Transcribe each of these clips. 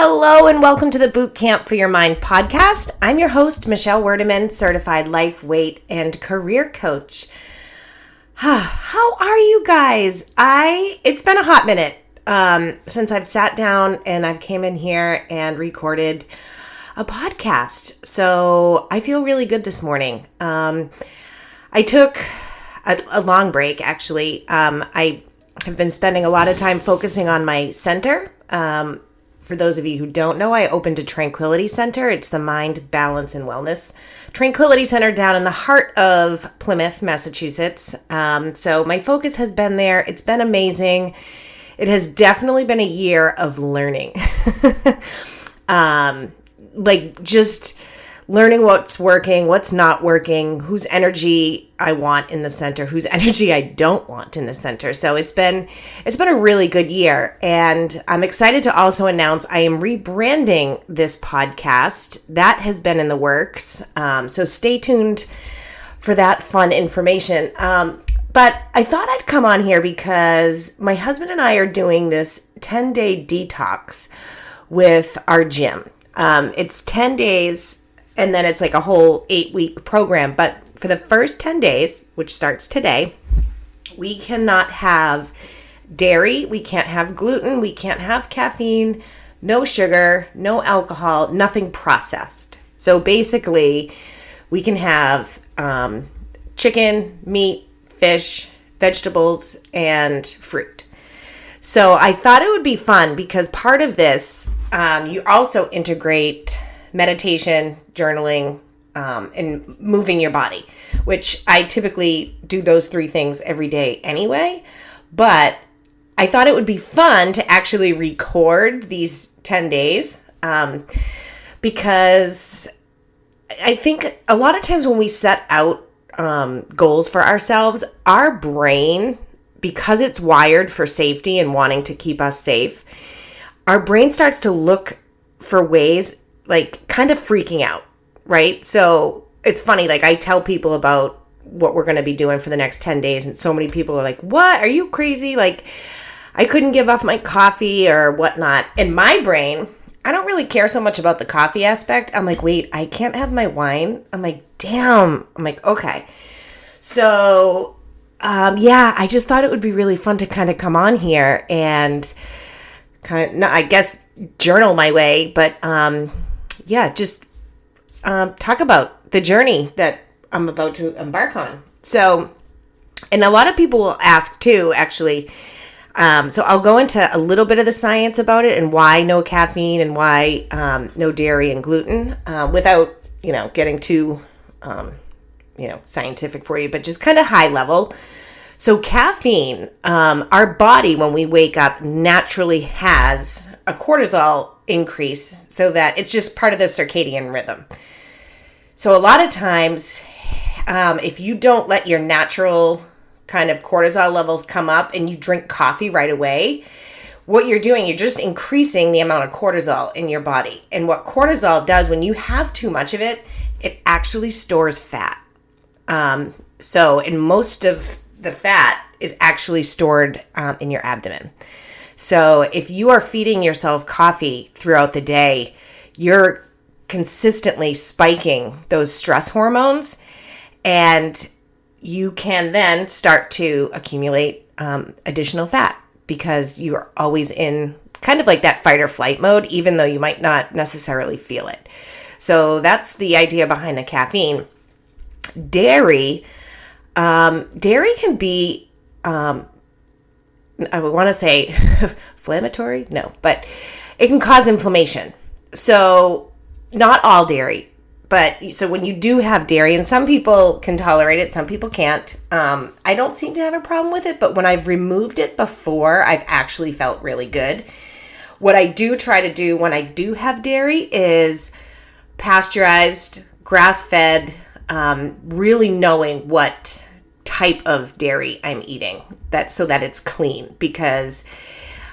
Hello and welcome to the Boot Camp for Your Mind podcast. I'm your host, Michelle Werdeman, certified life, weight, and career coach. How are you guys? It's been a hot minute since I've sat down and I've came in here and recorded a podcast. So I feel really good this morning. I took a long break, actually. I have been spending a lot of time focusing on my center. For those of you who don't know, I opened a Tranquility Center. It's the Mind, Balance, and Wellness Tranquility Center down in the heart of Plymouth, Massachusetts. So my focus has been there. It's been amazing. It has definitely been a year of learning. Just learning what's working, what's not working, whose energy I want in the center, whose energy I don't want in the center. So it's been a really good year, and I'm excited to also announce I am rebranding this podcast. That has been in the works. So stay tuned for that fun information. But I thought I'd come on here because my husband and I are doing this 10-day detox with our gym. It's 10 days. And then it's like a whole 8-week program. But for the first 10 days, which starts today, we cannot have dairy. We can't have gluten. We can't have caffeine, no sugar, no alcohol, nothing processed. So basically, we can have chicken, meat, fish, vegetables, and fruit. So I thought it would be fun because part of this, you also integrate meditation, journaling, and moving your body, which I typically do those 3 things every day anyway. But I thought it would be fun to actually record these 10 days because I think a lot of times when we set out goals for ourselves, our brain, because it's wired for safety and wanting to keep us safe, our brain starts to look for ways like kind of freaking out, right? So it's funny, like I tell people about what we're going to be doing for the next 10 days. And so many people are like, what? Are you crazy? Like I couldn't give up my coffee or whatnot. And my brain, I don't really care so much about the coffee aspect. I'm like, wait, I can't have my wine. I'm like, damn. I'm like, okay. So, I just thought it would be really fun to kind of come on here and I guess journal my way, but, just talk about the journey that I'm about to embark on. So, and a lot of people will ask too, actually. So I'll go into a little bit of the science about it and why no caffeine and why no dairy and gluten without, getting too, scientific for you, but just kind of high level. So caffeine, our body, when we wake up, naturally has a cortisol increase so that it's just part of the circadian rhythm. So a lot of times, if you don't let your natural kind of cortisol levels come up and you drink coffee right away, what you're doing, you're just increasing the amount of cortisol in your body. And what cortisol does when you have too much of it, it actually stores fat. And most of the fat is actually stored in your abdomen. So if you are feeding yourself coffee throughout the day, you're consistently spiking those stress hormones, and you can then start to accumulate additional fat because you're always in kind of like that fight or flight mode, even though you might not necessarily feel it. So that's the idea behind the caffeine. Dairy can be, I would want to say inflammatory. No, but it can cause inflammation. So not all dairy, but so when you do have dairy, and some people can tolerate it, some people can't. I don't seem to have a problem with it, but when I've removed it before, I've actually felt really good. What I do try to do when I do have dairy is pasteurized, grass-fed, really knowing what type of dairy I'm eating, so that it's clean, because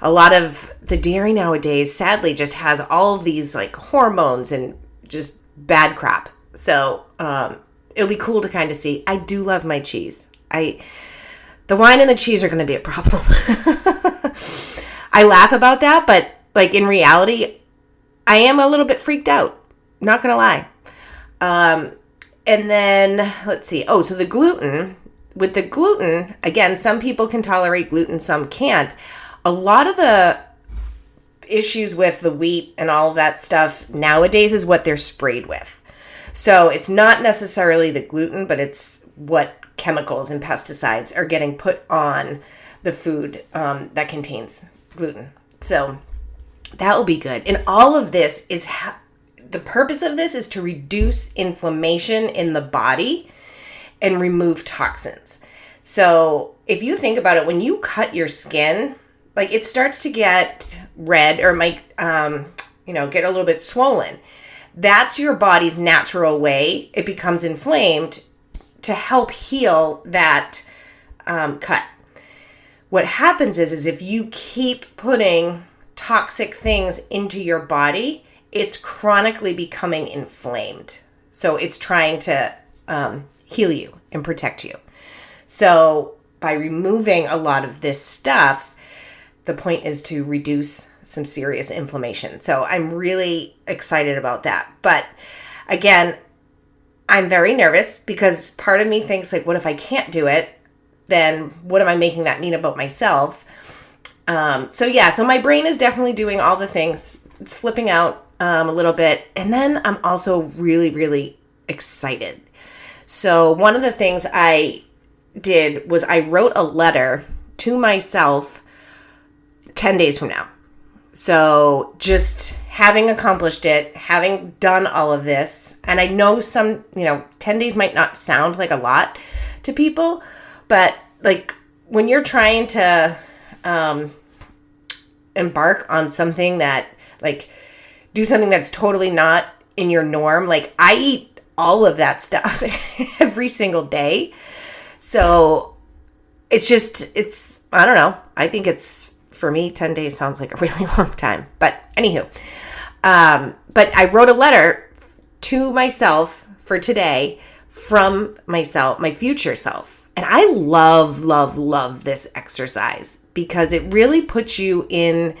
a lot of the dairy nowadays sadly just has all of these like hormones and just bad crap. So it'll be cool to kind of see. I do love my cheese. The wine and the cheese are going to be a problem. I laugh about that, but like in reality, I am a little bit freaked out. Not going to lie. And then, let's see. Oh, so the gluten. With the gluten, again, some people can tolerate gluten, some can't. A lot of the issues with the wheat and all of that stuff nowadays is what they're sprayed with. So it's not necessarily the gluten, but it's what chemicals and pesticides are getting put on the food that contains gluten. So that will be good. And all of this is, the purpose of this is to reduce inflammation in the body and remove toxins. So if you think about it, when you cut your skin, like it starts to get red or might, get a little bit swollen. That's your body's natural way. It becomes inflamed to help heal that cut. What happens is if you keep putting toxic things into your body, it's chronically becoming inflamed. So it's trying to heal you and protect you. So by removing a lot of this stuff, the point is to reduce some serious inflammation. So I'm really excited about that. But again, I'm very nervous because part of me thinks like, what if I can't do it? Then what am I making that mean about myself? So my brain is definitely doing all the things. It's flipping out a little bit. And then I'm also really, really excited. So one of the things I did was I wrote a letter to myself 10 days from now. So just having accomplished it, having done all of this, and I know 10 days might not sound like a lot to people, but like when you're trying to embark on something that like do something that's totally not in your norm, like I eat all of that stuff every single day. So I don't know. I think for me, 10 days sounds like a really long time. But anywho, but I wrote a letter to myself for today from myself, my future self. And I love, love, love this exercise because it really puts you in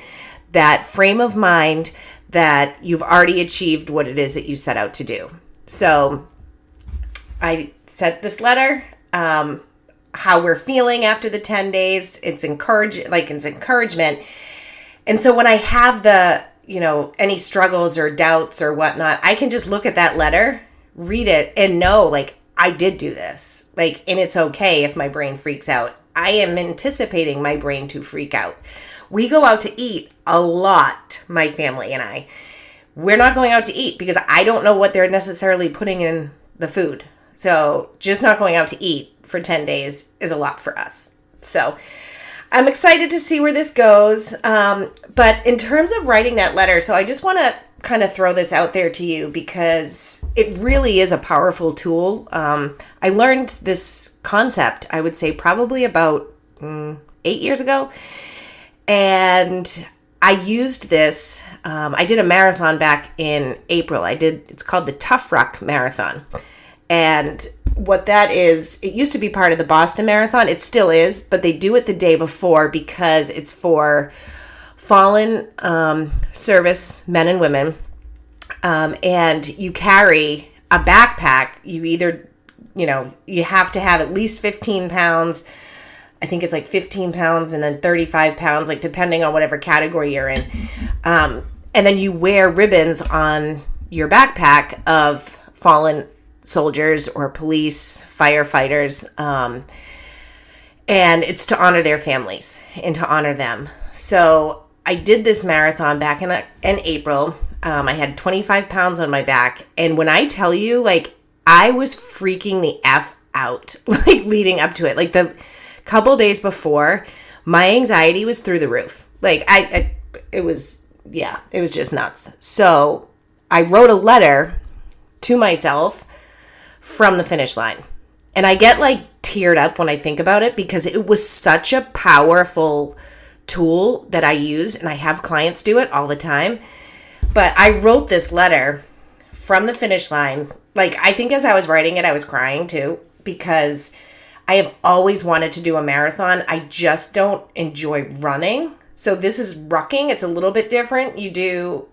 that frame of mind that you've already achieved what it is that you set out to do. So I sent this letter, how we're feeling after the 10 days. It's encouragement. And so when I have any struggles or doubts or whatnot, I can just look at that letter, read it, and know, like, I did do this. Like, and it's okay if my brain freaks out. I am anticipating my brain to freak out. We go out to eat a lot, my family and I. We're not going out to eat because I don't know what they're necessarily putting in the food. So just not going out to eat for 10 days is a lot for us. So I'm excited to see where this goes. But in terms of writing that letter, so I just want to kind of throw this out there to you because it really is a powerful tool. I learned this concept, I would say probably about 8 years ago. And I used this. I did a marathon back in April. It's called the Tough Ruck Marathon. And what that is, it used to be part of the Boston Marathon. It still is, but they do it the day before because it's for fallen service men and women. And you carry a backpack. You either, you have to have at least 15 pounds. I think it's like 15 pounds and then 35 pounds, like depending on whatever category you're in. And then you wear ribbons on your backpack of fallen soldiers or police, firefighters. And it's to honor their families and to honor them. So I did this marathon back in April. I had 25 pounds on my back. And when I tell you, like, I was freaking the F out, like leading up to it. Like the couple days before, my anxiety was through the roof. Like it was just nuts. So I wrote a letter to myself from the finish line. And I get like teared up when I think about it because it was such a powerful tool that I use, and I have clients do it all the time. But I wrote this letter from the finish line. Like, I think as I was writing it, I was crying too, because I have always wanted to do a marathon. I just don't enjoy running. So this is rucking. It's a little bit different.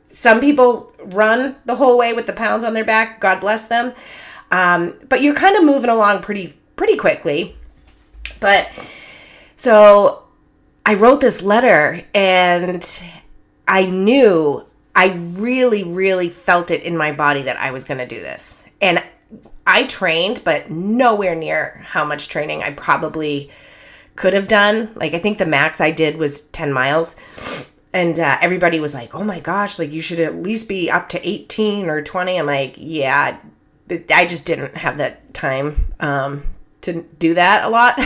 Some people run the whole way with the pounds on their back. God bless them. But you're kind of moving along pretty quickly. But so I wrote this letter, and I knew, I really, really felt it in my body that I was going to do this. And I trained, but nowhere near how much training I probably could have done. Like, I think the max I did was 10 miles. And everybody was like, oh my gosh, like you should at least be up to 18 or 20. I'm like, yeah, I just didn't have that time to do that a lot.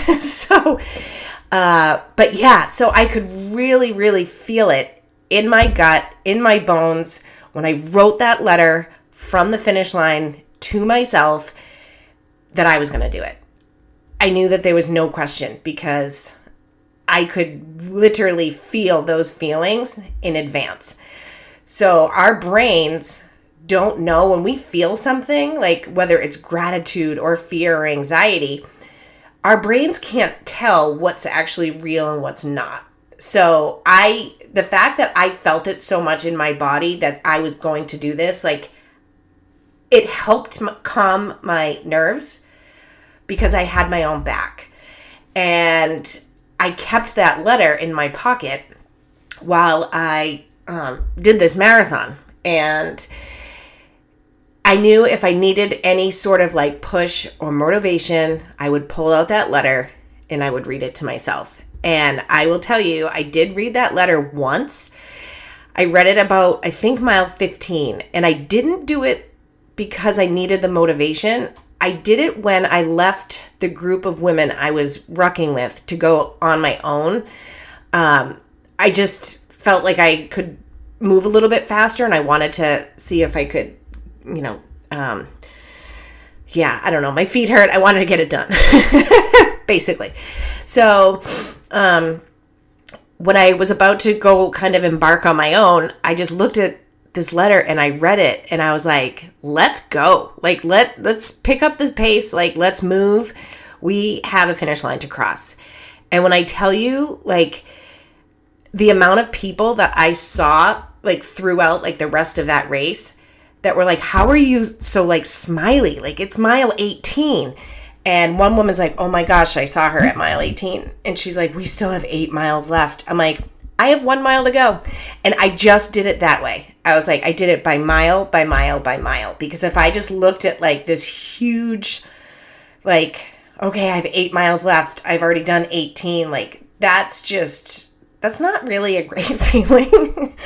But yeah, so I could really, really feel it in my gut, in my bones, when I wrote that letter from the finish line to myself that I was going to do it. I knew that there was no question, because I could literally feel those feelings in advance. So our brains don't know when we feel something, like whether it's gratitude or fear or anxiety, our brains can't tell what's actually real and what's not. So the fact that I felt it so much in my body that I was going to do this, like, it helped calm my nerves because I had my own back. And I kept that letter in my pocket while I did this marathon. And I knew if I needed any sort of like push or motivation, I would pull out that letter and I would read it to myself. And I will tell you, I did read that letter once. I read it about, I think, mile 15. And I didn't do it because I needed the motivation. I did it when I left the group of women I was rucking with to go on my own. I just felt like I could move a little bit faster, and I wanted to see if I could, I don't know. My feet hurt. I wanted to get it done, basically. So when I was about to go kind of embark on my own, I just looked at this letter and I read it, and I was like, let's go. Like, let's pick up the pace. Like, let's move. We have a finish line to cross. And when I tell you, like, the amount of people that I saw, like, throughout, like, the rest of that race that were like, how are you so, like, smiley? Like, it's mile 18. And one woman's like, oh my gosh, I saw her at mile 18. And she's like, we still have 8 miles left. I'm like, I have 1 mile to go. And I just did it that way. I was like, I did it by mile, by mile, by mile. Because if I just looked at like this huge, like, okay, I have 8 miles left. I've already done 18. Like, that's not really a great feeling.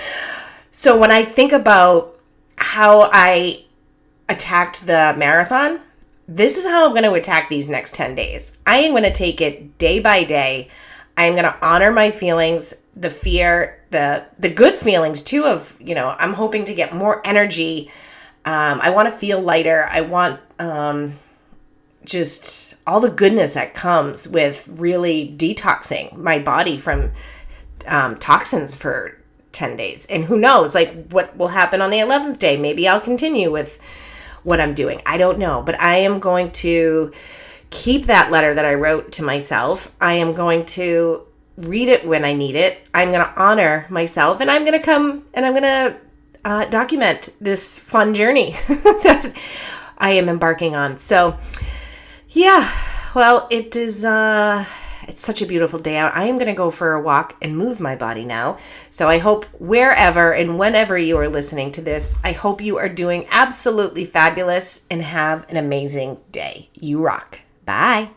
So when I think about how I attacked the marathon, this is how I'm going to attack these next 10 days. I am going to take it day by day. I'm going to honor my feelings, the fear, the good feelings too of, I'm hoping to get more energy. I want to feel lighter. I want just all the goodness that comes with really detoxing my body from toxins for 10 days. And who knows, like, what will happen on the 11th day? Maybe I'll continue with what I'm doing. I don't know, but I am going to keep that letter that I wrote to myself. I am going to read it when I need it. I'm going to honor myself, and I'm going to come and I'm going to document this fun journey that I am embarking on. So yeah, well, it is, it's such a beautiful day out. I am going to go for a walk and move my body now. So I hope wherever and whenever you are listening to this, I hope you are doing absolutely fabulous and have an amazing day. You rock. Bye.